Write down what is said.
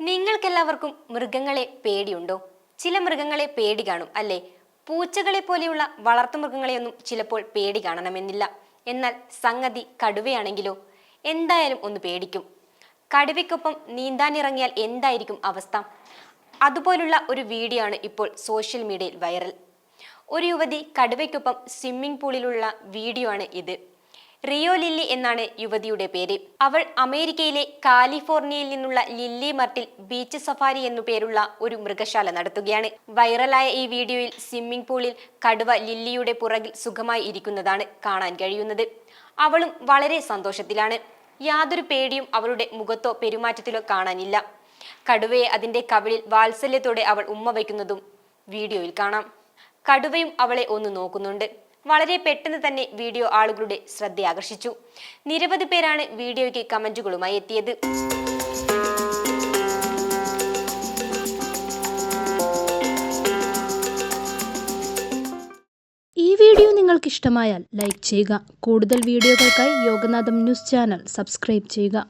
നിങ്ങൾക്കെല്ലാവർക്കും മൃഗങ്ങളെ പേടിയുണ്ടോ? ചില മൃഗങ്ങളെ പേടി കാണും അല്ലേ? പൂച്ചകളെ പോലെയുള്ള വളർത്തുമൃഗങ്ങളെയൊന്നും ചിലപ്പോൾ പേടി കാണണമെന്നില്ല. എന്നാൽ സംഗതി കടുവയാണെങ്കിലോ? എന്തായാലും ഒന്ന് പേടിക്കും. കടുവയ്ക്കൊപ്പം നീന്താനിറങ്ങിയാൽ എന്തായിരിക്കും അവസ്ഥ? അതുപോലുള്ള ഒരു വീഡിയോ ആണ് ഇപ്പോൾ സോഷ്യൽ മീഡിയയിൽ വൈറൽ. ഒരു യുവതി കടുവയ്ക്കൊപ്പം സ്വിമ്മിംഗ് പൂളിലുള്ള വീഡിയോ ആണ് ഇത്. റിയോ ലില്ലി എന്നാണ് യുവതിയുടെ പേര്. അവൾ അമേരിക്കയിലെ കാലിഫോർണിയയിൽ നിന്നുള്ള ലില്ലി മർട്ടിൽ ബീച്ച് സഫാരി എന്നു പേരുള്ള ഒരു മൃഗശാല നടത്തുകയാണ്. വൈറലായ ഈ വീഡിയോയിൽ സ്വിമ്മിംഗ് പൂളിൽ കടുവ ലില്ലിയുടെ പുറകിൽ സുഖമായി ഇരിക്കുന്നതാണ് കാണാൻ കഴിയുന്നത്. അവളും വളരെ സന്തോഷത്തിലാണ്. യാതൊരു പേടിയും അവളുടെ മുഖത്തോ പെരുമാറ്റത്തിലോ കാണാനില്ല. കടുവയെ അതിന്റെ കവിളിൽ വാത്സല്യത്തോടെ അവൾ ഉമ്മ വയ്ക്കുന്നതും വീഡിയോയിൽ കാണാം. കടുവയും അവളെ ഒന്ന് നോക്കുന്നുണ്ട്. വളരെ പെട്ടെന്ന് തന്നെ വീഡിയോ ആളുകളുടെ ശ്രദ്ധയാകർഷിച്ചു. നിരവധി പേരാണ് വീഡിയോയ്ക്ക് കമന്റുകളുമായി എത്തിയത്. ഈ വീഡിയോ നിങ്ങൾക്ക് ഇഷ്ടമായാൽ ലൈക്ക് ചെയ്യുക. കൂടുതൽ വീഡിയോകൾക്കായി യോഗനാഥം ന്യൂസ് ചാനൽ സബ്സ്ക്രൈബ് ചെയ്യുക.